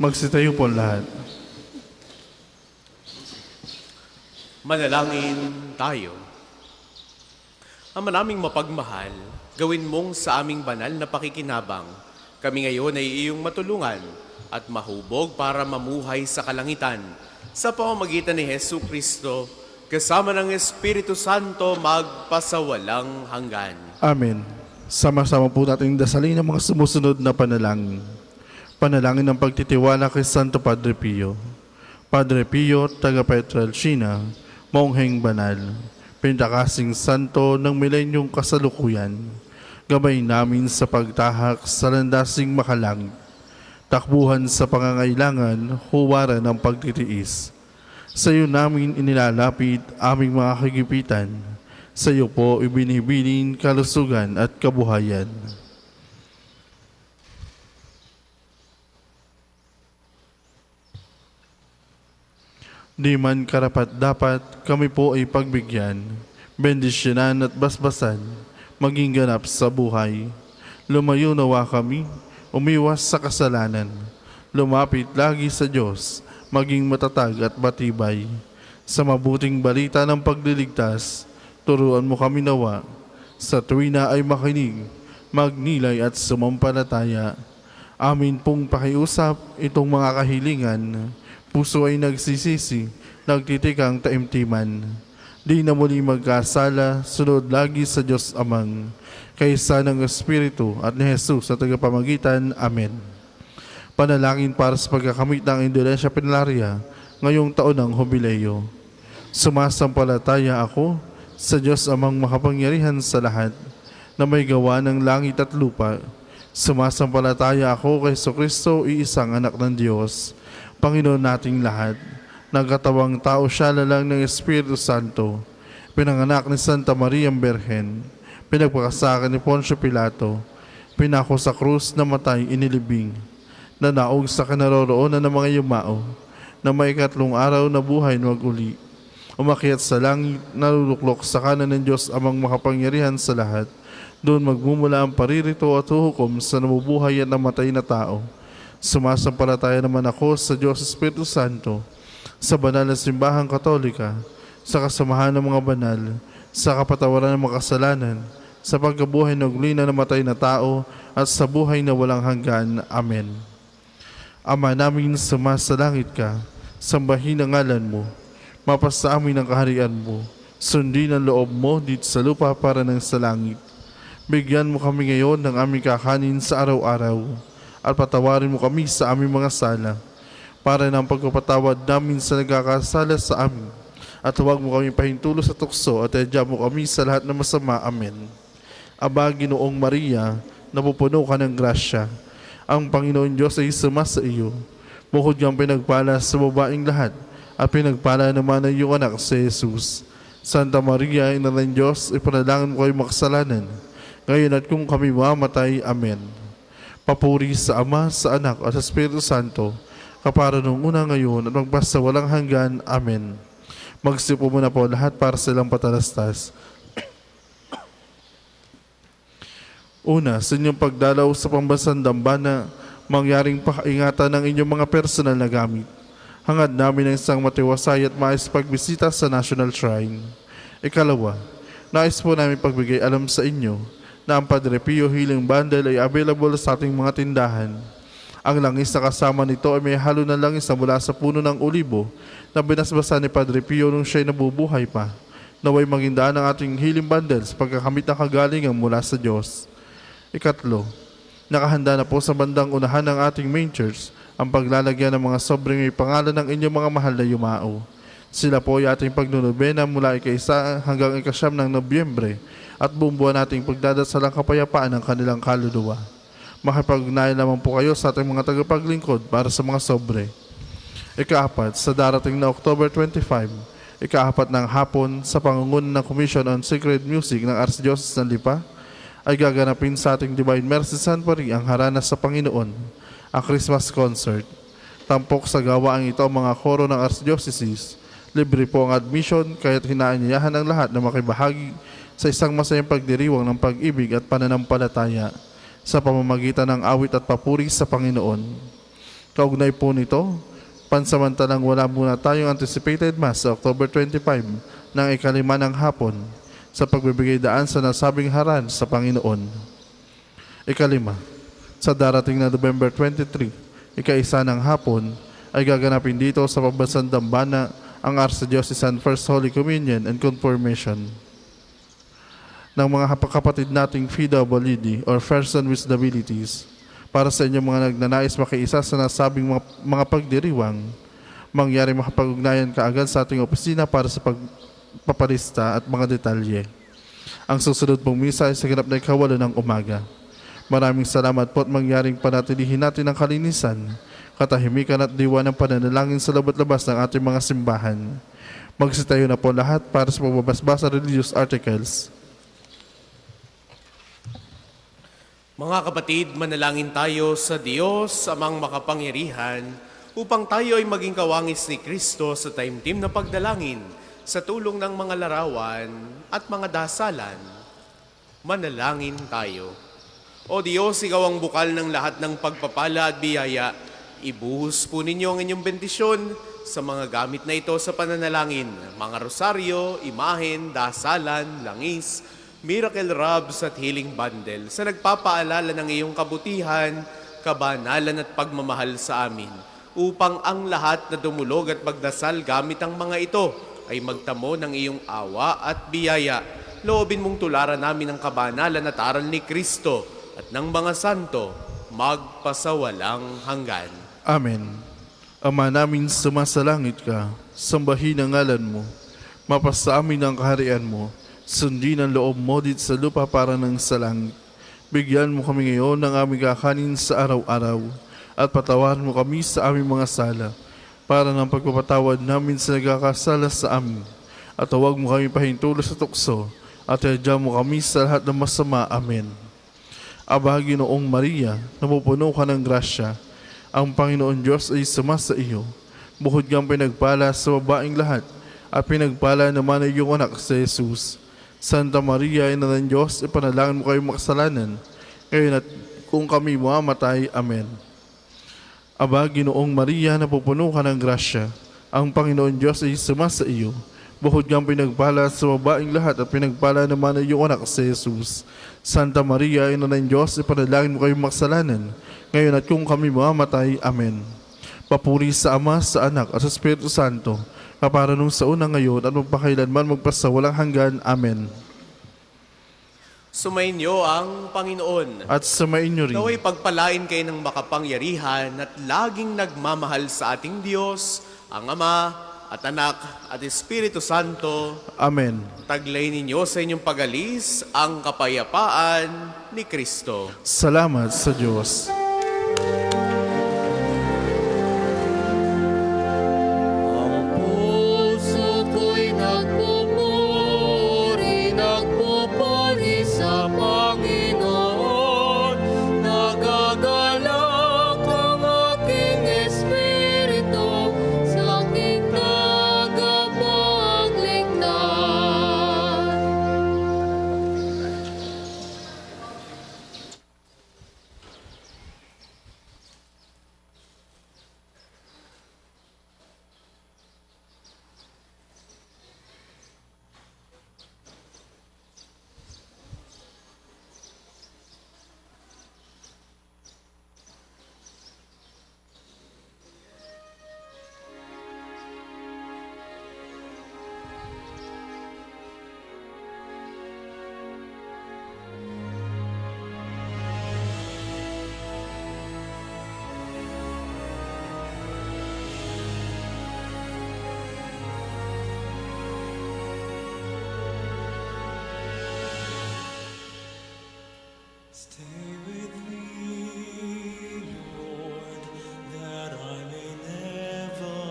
Magsitayo po lahat. Manalangin tayo. Ama naming mapagmahal, gawin mong sa aming banal na pakikinabang. Kami ngayon ay iyong matulungan at mahubog para mamuhay sa kalangitan. Sa pamamagitan ni Hesu Kristo, kasama ng Espiritu Santo magpasawalang hanggan. Amen. Sama-sama po natin dasalin ang mga sumusunod na panalangin. Panalangin ng pagtitiwala kay Santo Padre Pio. Padre Pio, taga Pietrelcina, Mongheng Banal, Pinakasing santo ng milenyong kasalukuyan, gabay namin sa pagtahak sa landasing makalang, takbuhan sa pangangailangan, huwaran ng pagtitiis. Sa iyo namin inilalapit aming mga kagipitan, sa iyo po ibinibilin kalusugan at kabuhayan. Di man karapat-dapat kami po ay pagbigyan, bendisyonan at basbasan, maging ganap sa buhay. Lumayo nawa kami, umiwas sa kasalanan, lumapit lagi sa Diyos, maging matatag at matibay. Sa mabuting balita ng pagliligtas, turuan mo kami nawa, sa tuwina ay makinig, magnilay at sumampalataya. Amin pong pakiusap itong mga kahilingan, puso ay nagsisisi, nagtitikang taimtiman. Di na muli magkasala, sunod lagi sa Diyos Amang, kaysa ng Espiritu at ni Jesus sa tagapamagitan. Amen. Panalangin para sa pagkakamit ng Indulensya Plenaria ngayong taon ng Jubileo. Sumasampalataya ako sa Diyos Amang makapangyarihan sa lahat, na may gawa ng langit at lupa. Sumasampalataya ako kay Jesucristo, iisang anak ng Diyos, Panginoon nating lahat. Nagkatawang tao siya lalang ng Espiritu Santo, pinanganak ni Santa Maria Berhen, pinagpakasakan ni Poncio Pilato, pinako sa krus, namatay, inilibing, nanaog sa kinaroroonan ng mga yumao, na may ikatlong araw na buhay na maguli, umakyat sa langit, naluluklok sa kanan ng Diyos Amang makapangyarihan sa lahat. Doon magmumula ang paririto at huhukom sa namubuhay at namatay na tao. Sumasampalataya naman ako sa Diyos Espiritu Santo, sa banal na simbahang katolika, sa kasamahan ng mga banal, sa kapatawaran ng mga kasalanan, sa pagkabuhay na ugli na namatay na tao, at sa buhay na walang hanggan. Amen. Ama namin sumasalangit ka, sambahin ang ngalan mo, mapasa amin ang kaharian mo, sundin ang loob mo dito sa lupa para ng sa langit. Bigyan mo kami ngayon ng aming kakanin sa araw-araw, at patawarin mo kami sa aming mga sala, para ng pagpapatawad namin sa nagkakasala sa amin. At huwag mo kami pahintulo sa tukso, at edya mo kami sa lahat ng masama. Amen. Aba, Ginoong Maria, napupuno ka ng grasya. Ang Panginoon Diyos ay sumasa iyo. Bukod kang pinagpala sa babaeng lahat, at pinagpala naman ang iyong anak si Jesus. Santa Maria, Ina ng Diyos, ipanalangin mo kayo makasalanan, ngayon at kung kami mamatay. Amen. Papuri sa Ama, sa Anak, at sa Espiritu Santo, kapara nung una ngayon at magbasa walang hanggan. Amen. Magsipo muna po lahat para silang patalastas. Una, sa inyong pagdalaw sa pambansang dambana, mangyaring pakaingatan ng inyong mga personal na gamit. Hangad namin ang isang matiwasay at maayos pagbisita sa National Shrine. Ikalawa, nais po namin pagbigay alam sa inyo na ang Padre Pio Healing Bundle ay available sa ating mga tindahan. Ang langis na kasama nito ay may halo na langis na mula sa puno ng olibo na binasbasan ni Padre Pio nung siya'y nabubuhay pa. Naway maging daan ang ating healing bundles pagkakamit ng kagalingan mula sa Diyos. Ikatlo, nakahanda na po sa bandang unahan ng ating main church ang paglalagyan ng mga sobrang may pangalan ng inyong mga mahal na yumao. Sila po ay ating pagnunubena mula ika-1 hanggang ika-9 ng Nobyembre at buong buwan nating pagdadasalang kapayapaan ng kanilang kaluluwa. Makipag-ugnayan naman po kayo sa ating mga tagapaglingkod para sa mga sobre. Ika-4, sa darating na October 25, ika-4 ng hapon sa pangunguna ng Commission on Sacred Music ng Archdiocese ng Lipa, ay gaganapin sa ating Divine Mercy Sanctuary ang Harana sa Panginoon, ang Christmas concert. Tampok sa gawaang ito ang mga koro ng Archdiocese. Libre po ang admission, kaya't hinaanyayahan ang lahat na makibahagi sa isang masayang pagdiriwang ng pag-ibig at pananampalataya sa pamamagitan ng awit at papuri sa Panginoon. Kaugnay po nito, pansamantalang wala muna tayong anticipated Mass sa October 25 ng ika-5 ng hapon sa pagbibigay daan sa nasabing haran sa Panginoon. Ika-5, sa darating na November 23, ika-1 ng hapon, ay gaganapin dito sa pambansang dambana ang Archdiocesan First Holy Communion and Confirmation ng mga kapatid nating PWD or Person with Disabilities. Para sa inyong mga nagnanais makiisa sa nasabing mga pagdiriwang, mangyari makapag-ugnayan kaagad sa ating opisina para sa paparista at mga detalye. Ang susunod pong misa ay sa ganap na ika-8 ng umaga. Maraming salamat po at mangyaring panatilihin natin ang kalinisan, katahimikan at diwa ng pananalangin sa labot-labas ng ating mga simbahan. Magsitayo na po lahat para sa pagbabasa religious articles. Mga kapatid, manalangin tayo sa Diyos, Amang makapangyarihan, upang tayo ay maging kawangis ni Kristo sa taimtim na pagdalangin, sa tulong ng mga larawan at mga dasalan. Manalangin tayo. O Diyos, Ikaw ang bukal ng lahat ng pagpapala at biyaya. Ibuhos po ninyo ang inyong bendisyon sa mga gamit na ito sa pananalangin, mga rosaryo, imahen, dasalan, langis, miracle robs at healing bundle sa nagpapaalala ng iyong kabutihan, kabanalan at pagmamahal sa amin, upang ang lahat na dumulog at magdasal gamit ang mga ito ay magtamo ng iyong awa at biyaya. Loobin mong tularan namin ang kabanalan at aral ni Kristo at ng mga santo magpasawalang hanggan. Amen. Ama namin sumasalangit ka, sambahin ang ngalan mo, mapasa amin ang kaharian mo, sundin ang loob mo dito sa lupa para ng sa langit. Bigyan mo kami ngayon ng aming kakanin sa araw-araw, at patawarin mo kami sa aming mga sala, para ng pagpapatawad namin sa nagkakasala sa amin. At huwag mo kami pahintulo sa tukso, at iadya mo kami sa lahat ng masama. Amen. Aba, Ginoong Maria, napupuno ka ng grasya, ang Panginoon Diyos ay sumasa iyo. Bukod kang pinagpala sa babaeng lahat, at pinagpala naman ay iyong anak sa Jesus. Santa Maria, Ina ng Diyos, ipanalangin mo kayong makasalanan, ngayon at kung kami mamamatay. Amen. Aba, Ginoong Maria, napupuno ka ng grasya, ang Panginoon Diyos ay sumasa iyo. Bukod kang pinagpala sa babaeng lahat, at pinagpala naman ay iyong anak sa Jesus. Santa Maria, Ina ng Diyos, ipanalangin mo kayong makasalanan, ngayon at kung kami mamamatay. Amen. Papuri sa Ama, sa Anak, at sa Espiritu Santo, kapara nung sa una ngayon, at magpakailanman magpasawalang hanggan. Amen. Sumainyo ang Panginoon. At sumainyo rin. Naway pagpalain kayo ng makapangyarihan at laging nagmamahal sa ating Diyos, ang Ama at Anak at Espiritu Santo. Amen. Taglay ninyo sa inyong pag-alis ang kapayapaan ni Kristo. Salamat sa Diyos. Ang puso ko'y nagpupuri sa Panginoon. Nagagalak ang aking espiritu sa aking tagapagligtas. Stay with me, Lord, that I may never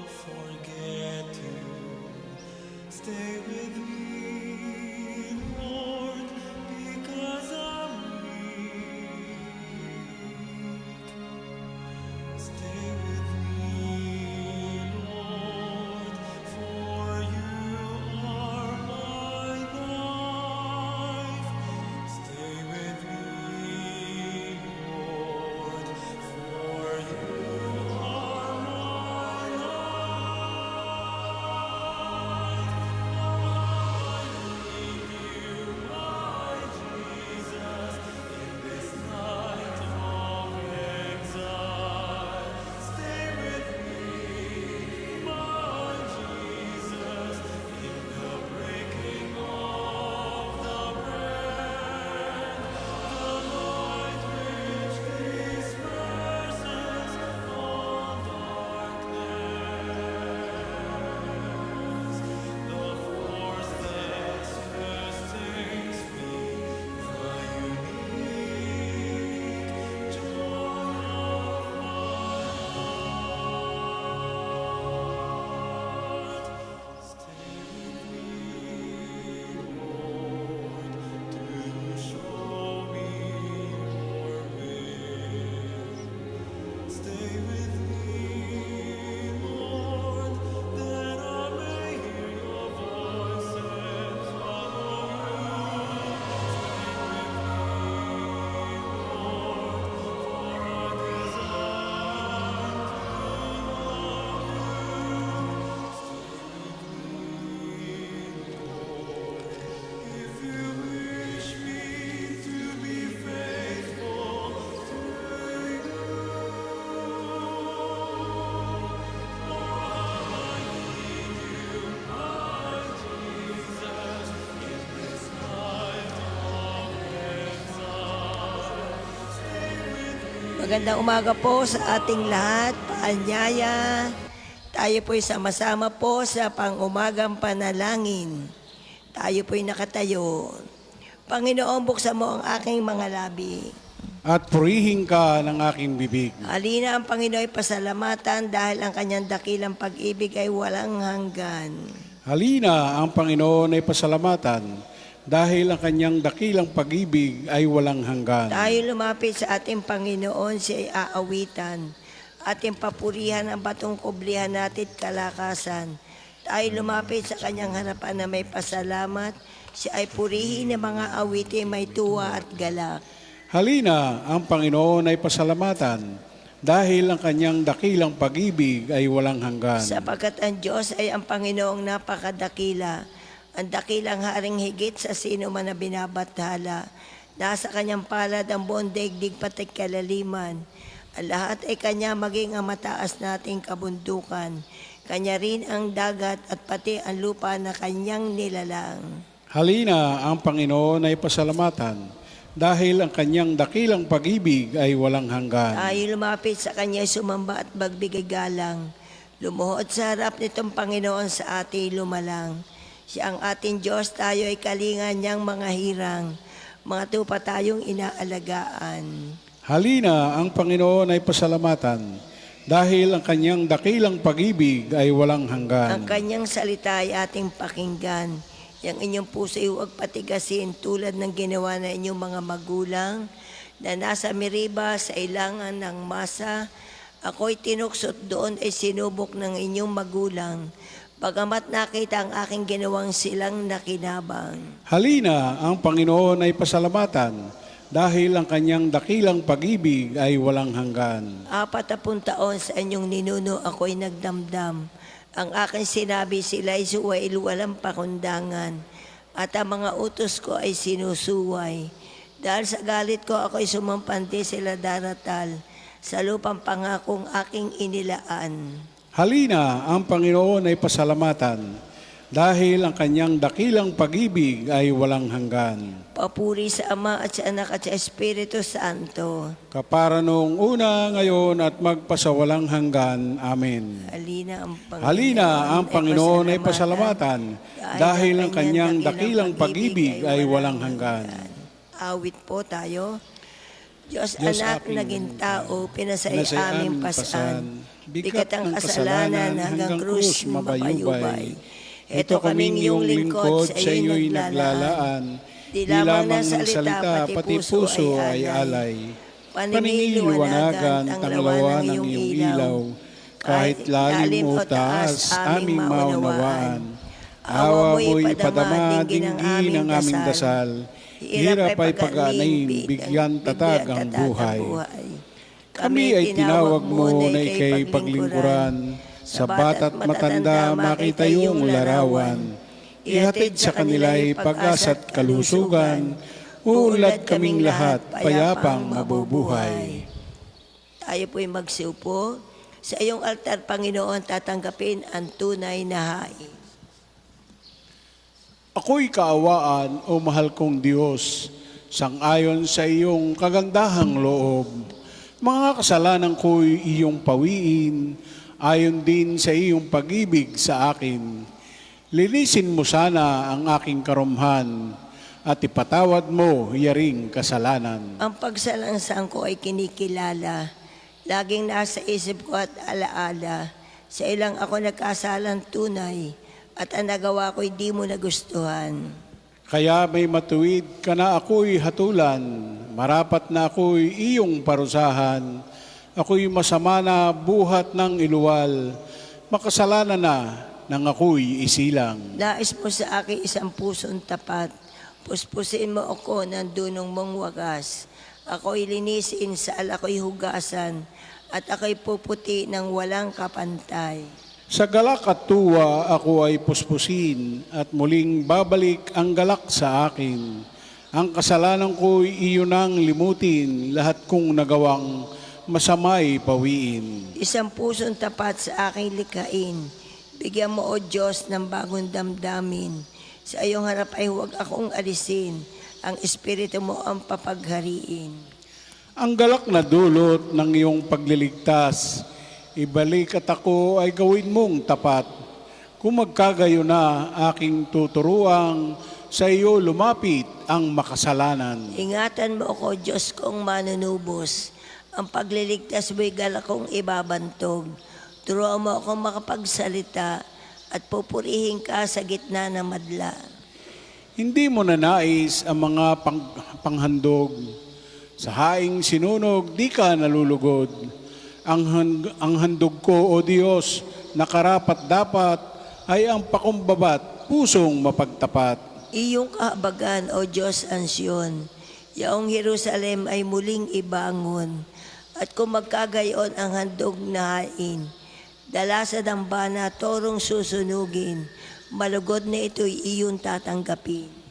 forget you. Stay with me, Lord, because I'm weak. Stay with me, Lord, for you are my life. Stay with me, Magandang umaga po sa ating lahat, paanyaya. Tayo po'y sama-sama po sa pang-umagang panalangin. Tayo po'y nakatayo. Panginoon, buksan mo ang aking mga labi. At purihin ka ng aking bibig. Halina ang Panginoon ay pasalamatan dahil ang kanyang dakilang pag-ibig ay walang hanggan. Halina ang Panginoon ay pasalamatan dahil ang kanyang dakilang pag-ibig ay walang hanggan. Tayo lumapit sa ating Panginoon, siya ay aawitan. Ating papurihan ang batong kublihan natin at kalakasan. Tayo lumapit sa kanyang harapan na may pasalamat. Siya ay purihin ng mga awitin may tuwa at galak. Halina ang Panginoon ay pasalamatan dahil ang kanyang dakilang pag-ibig ay walang hanggan. Sapagkat ang Diyos ay ang Panginoong napakadakila. Ang dakilang haring higit sa sino man na binabathala. Nasa kanyang palad ang buong daigdig pati kalaliman. Ang lahat ay kanya maging ang mataas nating kabundukan. Kanya rin ang dagat at pati ang lupa na kanyang nilalang. Halina ang Panginoon ay pasalamatan dahil ang kanyang dakilang pag-ibig ay walang hanggan. Tayo lumapit sa kanya sumamba at magbigay galang. Lumuhod sa harap nitong Panginoon sa ating lumalang. Siya ang ating Diyos, tayo ay kalingan niyang mga hirang. Mga tupa tayong inaalagaan. Halina ang Panginoon ay pasalamatan dahil ang kanyang dakilang pag-ibig ay walang hanggan. Ang kanyang salita ay ating pakinggan. Yang inyong puso ay huwag patigasin tulad ng ginawa na inyong mga magulang na nasa Meriba sa ilangan ng masa. Ako'y tinuksot doon ay sinubok ng inyong magulang. Bagamat nakita ang aking ginawang silang nakinabang. Halina ang Panginoon ay pasalamatan dahil ang kanyang dakilang pag-ibig ay walang hanggan. 40 taon sa inyong ninuno ako'y nagdamdam. Ang aking sinabi sila ay suwail walang pakundangan. At ang mga utos ko ay sinusuway. Dahil sa galit ko ako'y sumampante sila daratal sa lupang pangakong aking inilaan. Halina ang Panginoon ay pasalamatan dahil ang kanyang dakilang pag-ibig ay walang hanggan. Papuri sa Ama at sa Anak at sa Espiritu Santo. Kapara noong una, ngayon at magpasawalang hanggan. Amen. Halina ang Panginoon ay pasalamatan dahil ang kanyang dakilang pag-ibig ay walang hanggan. Awit po tayo. Diyos Diyos anak aking naging tao, pinasay pinasay aming aming pasan. Bigat ang ng kasalanan hanggang krus mapayubay. Ito kaming iyong lingkod, sa iyo'y naglalaan. Di lamang ng salita, pati puso ay alay. Paningiliwanagan, tanglawan ng iyong ilaw. Kahit lalim o taas, aming maunawaan. Awa mo'y ipadama, dinggin ang aming dasal. Hirap ay pag-aanin, bigyan tatag ang buhay. Kami ay tinawag mo na ikay paglingkuran. Sa bata't matanda, makita iyong larawan. Ihatid sa kanila'y pag-asa't kalusugan. Uunlad kaming lahat, payapang mabubuhay. Tayo po'y magsiupo. Sa iyong altar, Panginoon, tatanggapin ang tunay na hain. Ako'y kaawaan, o mahal kong Diyos, sangayon sa iyong kagandahang loob. Mga kasalanan ko'y iyong pawiin, ayon din sa iyong pag-ibig sa akin. Linisin mo sana ang aking karumhan at ipatawad mo yaring kasalanan. Ang pagsalangsang ko ay kinikilala. Laging nasa isip ko at alaala. Sa ilang ako nagkasalang tunay at ang nagawa ko'y di mo nagustuhan. Kaya may matuwid ka na ako'y hatulan, marapat na ako'y iyong parusahan. Ako'y masama na buhat ng iluwal, makasalanan na nang ako'y isilang. Nais mo sa akin isang pusong tapat, puspusin mo ako ng dunong mong wagas. Ako'y linisin sa ako'y hugasan, at ako'y puputi ng walang kapantay. Sa galak at tuwa ako ay puspusin, at muling babalik ang galak sa akin. Ang kasalanan ko'y iyon ang limutin, lahat kong nagawang masamay pawiin. Isang pusong tapat sa aking likain. Bigyan mo, O Diyos, ng bagong damdamin. Sa iyong harap ay huwag akong alisin. Ang Espiritu mo ang papaghariin. Ang galak na dulot ng iyong pagliligtas, ibalik at ako ay gawin mong tapat. Kung magkagayo na aking tuturuang, sa iyo lumapit ang makasalanan. Ingatan mo ako, Diyos kong manunubos. Ang pagliligtas mo'y galak kong ibabantog. Turuan mo akong makapagsalita at pupurihin ka sa gitna ng madla. Hindi mo nanais ang mga panghandog. Sa haing sinunog, di ka nalulugod. Ang handog ko, O Diyos, na karapat-dapat ay ang pakumbabat, pusong mapagtapat. Iyong kahabagan, O Diyos, ansyon. Yaong Jerusalem ay muling ibangon. At kung magkagayon ang handog na hain, dala sa dambana, torong susunugin. Malugod na ito'y iyong tatanggapin.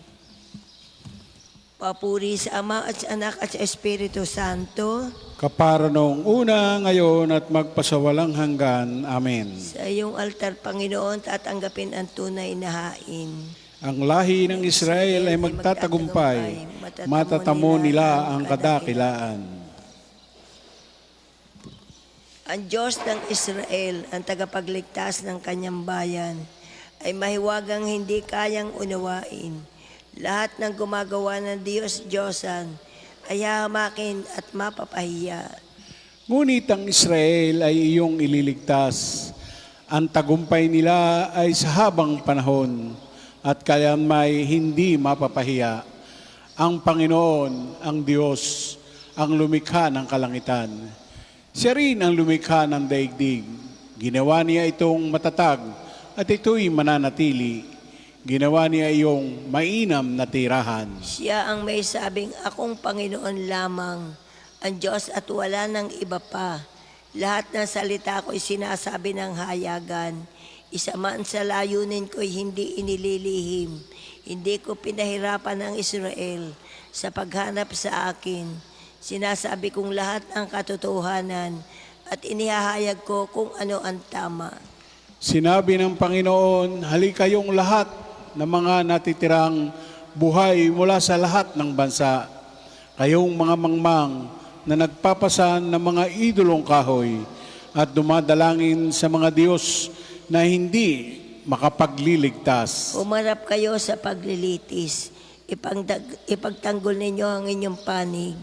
Papuri sa Ama at sa Anak at sa Espiritu Santo, Kapara noong una, ngayon at magpasawalang hanggan. Amen. sa iyong altar, Panginoon, tatanggapin ang tunay na hain. Ang lahi ng Israel ay magtatagumpay, matatamo nila ang kadakilaan. Ang Diyos ng Israel, ang tagapagligtas ng kanyang bayan, ay mahiwagang hindi kayang unawain. Lahat ng gumagawa ng Diyos-Diyosan ay hahamakin at mapapahiya. Ngunit ang Israel ay iyong ililigtas. Ang tagumpay nila ay sa habang panahon at kaya may hindi mapapahiya. Ang Panginoon, ang Diyos, ang lumikha ng kalangitan. Siya rin ang lumikha ng daigdig. Ginawa niya itong matatag at ito'y mananatili. Ginawa niya iyong mainam na tirahan. Siya ang may sabing, akong Panginoon lamang, ang Diyos at wala ng iba pa. Lahat ng salita ko'y sinasabi ng hayagan. Isa man sa layunin ko'y hindi inililihim. Hindi ko pinahirapan ang Israel sa paghanap sa akin. Sinasabi kong lahat ang katotohanan at inihahayag ko kung ano ang tama. Sinabi ng Panginoon, halika kayong lahat na mga natitirang buhay mula sa lahat ng bansa. Kayong mga mangmang na nagpapasan ng mga idolong kahoy at dumadalangin sa mga Diyos na hindi makapagliligtas. Umarap kayo sa paglilitis. Ipagtanggol ninyo ang inyong panig.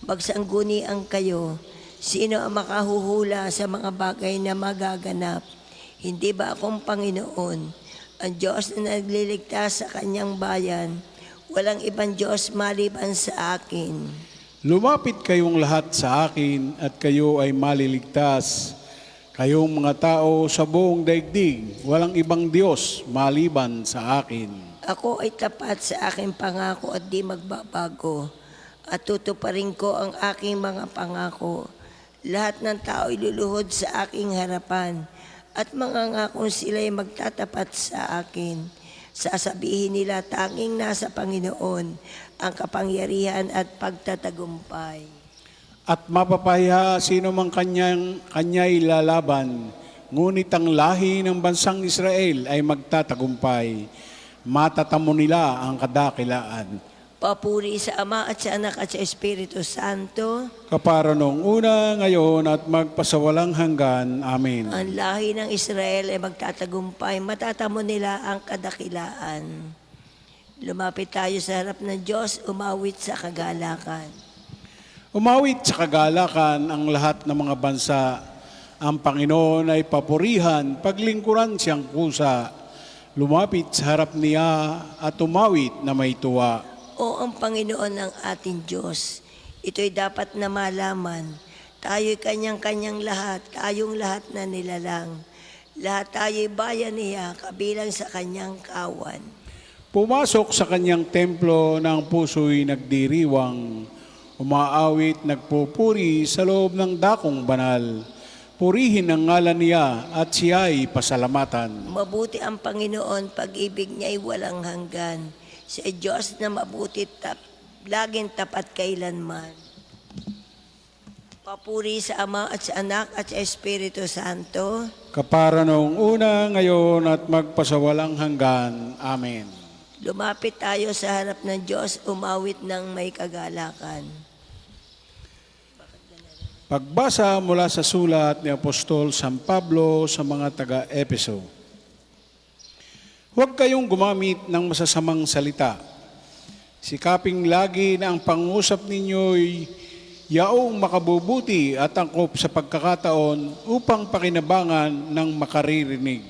Magsanggunian kayo. Sino ang makahuhula sa mga bagay na magaganap? Hindi ba akong Panginoon? Ang Diyos na nagliligtas sa kanyang bayan, walang ibang Diyos maliban sa akin. Lumapit kayong lahat sa akin at kayo ay maliligtas. Kayong mga tao sa buong daigdig, walang ibang Diyos maliban sa akin. Ako ay tapat sa aking pangako at di magbabago. At tutuparin ko ang aking mga pangako. Lahat ng tao ay luluhod sa aking harapan. At mangangakong sila'y magtatapat sa akin. Sasabihin nila tanging nasa Panginoon ang kapangyarihan at pagtatagumpay. At mapapahiya sino mang kanya'y lalaban, ngunit ang lahi ng bansang Israel ay magtatagumpay. Matatamo nila ang kadakilaan. Papuri sa Ama at sa Anak at sa Espiritu Santo. Kapara noong una, ngayon at magpasawalang hanggan. Amen. Ang lahi ng Israel ay magtatagumpay, matatamo nila ang kadakilaan. Lumapit tayo sa harap ng Diyos, umawit sa kagalakan. Umawit sa kagalakan ang lahat ng mga bansa. Ang Panginoon ay papurihan, paglingkuran siyang kusa. Lumapit sa harap niya at umawit na may tuwa. O ang Panginoon ng ating Diyos, ito'y dapat na malaman. Tayo'y kanyang-kanyang lahat, tayong lahat na nilalang. Lahat tayo'y bayan niya, kabilang sa kanyang kawan. Pumasok sa kanyang templo ng puso'y nagdiriwang. Umaawit, nagpupuri sa loob ng dakong banal. Purihin ang ngalan niya at siya'y pasalamatan. Mabuti ang Panginoon, pag-ibig niya'y walang hanggan. Sa Diyos na mabuti, laging tapat kailanman. Papuri sa Ama at sa Anak at sa Espiritu Santo. Kapara noong una, ngayon at magpasawalang hanggan. Amen. Lumapit tayo sa harap ng Diyos, umawit ng may kagalakan. Pagbasa mula sa sulat ni Apostol San Pablo sa mga taga-Epeso. Huwag kayong gumamit ng masasamang salita. Sikaping lagi na ang pangusap ninyo'y yaong makabubuti at angkop sa pagkakataon upang pakinabangan ng makaririnig.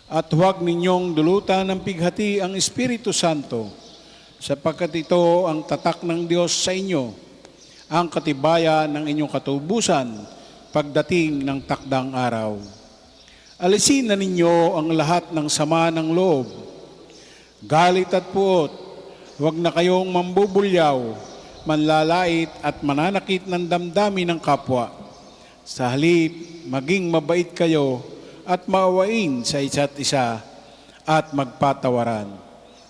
At huwag ninyong dulutan ng pighati ang Espiritu Santo, sapagkat ito ang tatak ng Diyos sa inyo, ang katibayan ng inyong katubusan pagdating ng takdang araw. Alisin na ninyo ang lahat ng sama ng loob, galit at puot. Huwag na kayong mambubulyaw, manlalait at mananakit ng damdamin ng kapwa. Sa halip, maging mabait kayo at maawain sa isa't isa at magpatawaran,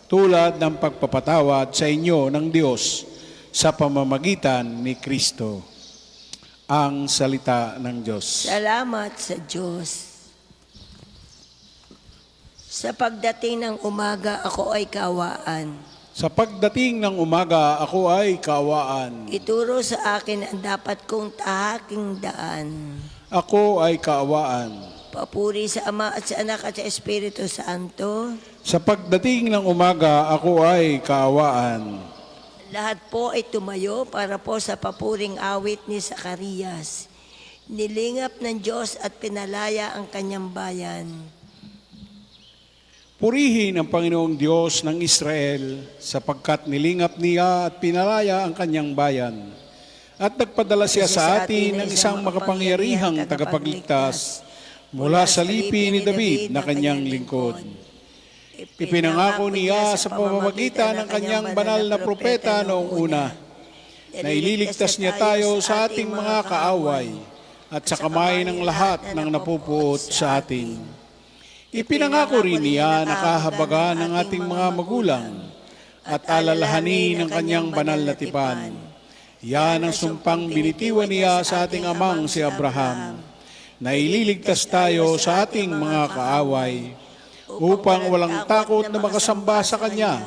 tulad ng pagpapatawad sa inyo ng Diyos sa pamamagitan ni Kristo. Ang salita ng Diyos. Salamat sa Diyos. Sa pagdating ng umaga, ako ay kawaan. Sa pagdating ng umaga, ako ay kaawaan. Ituro sa akin ang dapat kong tahaking daan. Ako ay kaawaan. Papuri sa Ama at sa Anak at sa Espiritu Santo. Sa pagdating ng umaga, ako ay kaawaan. Lahat po ay tumayo para po sa papuring awit ni Zacarias. Nilingap ng Diyos at pinalaya ang kanyang bayan. Purihin ang Panginoong Diyos ng Israel sapagkat nilingap niya at pinalaya ang kanyang bayan. At nagpadala siya sa atin ng isang makapangyarihang tagapagligtas mula sa lipi ni David na kanyang lingkod. Ipinangako niya sa pamamagitan ng kanyang banal na propeta noong una na ililigtas niya tayo sa ating mga kaaway at sa kamay ng lahat ng napupuot sa atin. Ipinangako rin niya na kahabagan ng ating mga magulang at alalahanin ng kanyang banal na tipan. Yan ang sumpang binitiwan niya sa ating amang si Abraham, na ililigtas tayo sa ating mga kaaway upang walang takot na makasamba sa Kanya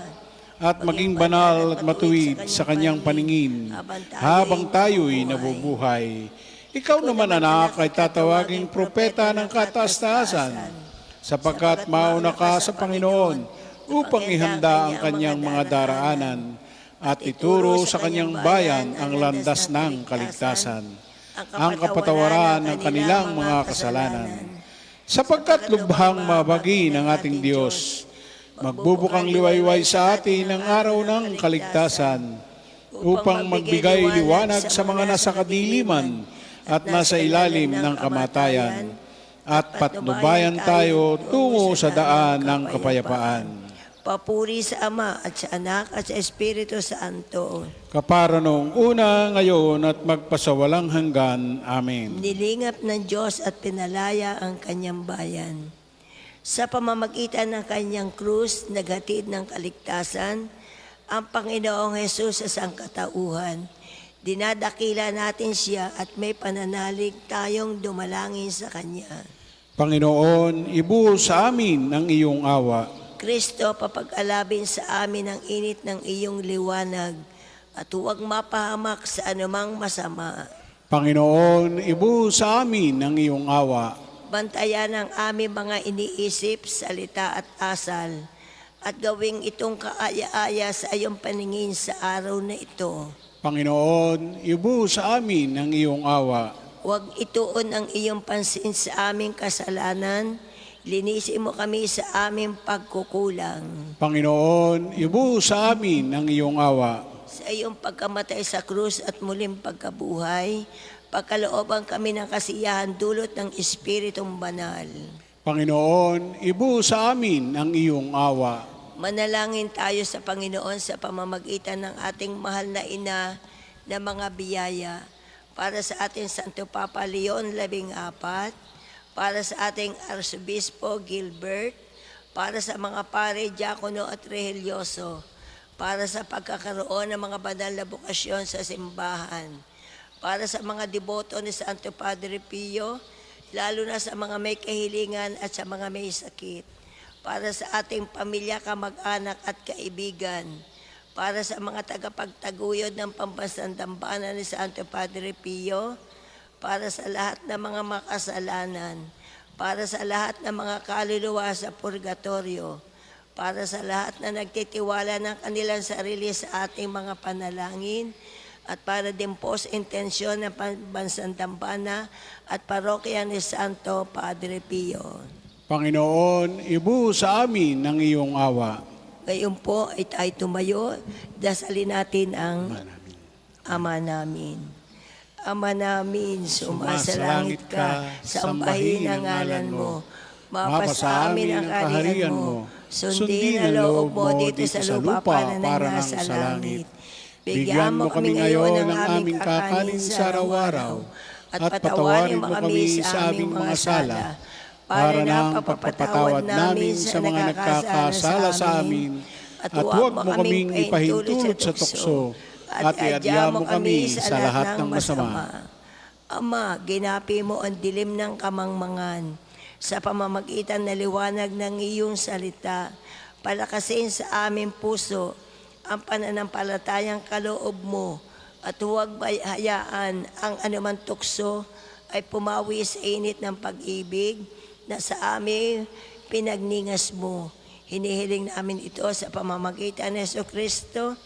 at maging banal at matuwid sa Kanyang paningin habang tayo'y nabubuhay. Ikaw naman, anak, ay tatawaging propeta ng kataas-taasan, sapagkat mauna ka sa Panginoon upang ihanda ang Kanyang mga daraanan at ituro sa Kanyang bayan ang landas ng kaligtasan, ang kapatawaran ng kanilang mga kasalanan. Sapagkat lubhang mabagi ng ating Diyos, magbubukang liwayway sa atin ang araw ng kaligtasan upang magbigay liwanag sa mga nasa kadiliman at nasa ilalim ng kamatayan at patnubayan tayo tungo sa daan ng kapayapaan. Papuri sa Ama at sa Anak at sa Espiritu Santo. Kapara noong una, ngayon at magpasawalang hanggan. Amen. Nilingap ng Diyos at pinalaya ang kanyang bayan. Sa pamamagitan ng kanyang krus, naghatid ng kaligtasan, ang Panginoong Hesus sa sangkatauhan. Dinadakila natin siya at may pananalig tayong dumalangin sa Kanya. Panginoon, ibuhos sa amin ang iyong awa. Kristo, papag-alabin sa amin ang init ng iyong liwanag at huwag mapahamak sa anumang masama. Panginoon, ibuhos sa amin ang iyong awa. Bantayan ang aming mga iniisip, salita at asal at gawing itong kaaya-aya sa iyong paningin sa araw na ito. Panginoon, ibuhos sa amin ang iyong awa. Huwag ituon ang iyong pansin sa aming kasalanan. Linisin mo kami sa aming pagkukulang. Panginoon, ibuhos sa amin ang iyong awa. Sa iyong pagkamatay sa krus at muling pagkabuhay, pagkalooban kami ng kasiyahan dulot ng Espiritong Banal. Panginoon, ibuhos sa amin ang iyong awa. Manalangin tayo sa Panginoon sa pamamagitan ng ating mahal na ina na mga biyaya para sa ating Santo Papa Leon 14, para sa ating Arsobispo Gilbert, para sa mga pare, diakono at religyoso, para sa pagkakaroon ng mga banal na bukasyon sa simbahan, para sa mga deboto ni Santo Padre Pio, lalo na sa mga may kahilingan at sa mga may sakit, para sa ating pamilya, kamag-anak at kaibigan, para sa mga tagapagtaguyod ng pambansang dambana ni Santo Padre Pio, para sa lahat ng mga makasalanan, para sa lahat ng mga kaluluwa sa purgatorio, para sa lahat na nagtitiwala ng kanilang sarili sa ating mga panalangin, at para din po sa intensyon ng pambansang dambana at parokya ni Santo Padre Pio. Panginoon, ibuo sa amin ng iyong awa. Ngayon po ay tayo tumayo, dasalin natin ang Ama namin. Ama namin, sumasalangit ka, sambahin ang ngalan mo. Mapasa amin ang kaharian mo. Sundin ang loob mo dito sa lupa para nasa langit. Bigyan mo kami ngayon ng aming kakanin sa araw-araw. At patawarin mo kami sa aming mga sala, para na ang pagpapatawad namin sa mga nagkakasala sa amin, at huwag mo kaming ipahintulot sa tukso, at iadya mo kami sa lahat ng masama. Ama, ginapi mo ang dilim ng kamangmangan sa pamamagitan na liwanag ng iyong salita. Palakasin sa aming puso ang pananampalatayang kaloob mo, at huwag hayaan ang anumang tukso ay pumawi sa init ng pag-ibig na sa amin pinagningas mo. Hinihiling namin ito sa pamamagitan ni Jesucristo,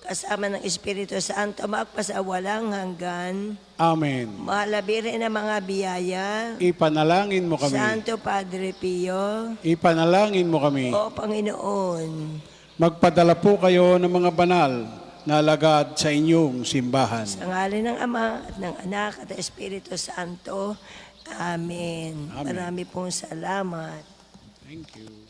kasama ng Espiritu Santo, magpasawalang hanggan. Amen. Mahalabirin ang mga biyaya. Ipanalangin mo kami. Santo Padre Pio, Ipanalangin mo kami. o Panginoon, Magpadala po kayo ng mga banal na alagad sa inyong simbahan. sa ngalan ng Ama at ng Anak at ng Espiritu Santo. Amen. Amen. Marami pong salamat. Thank you.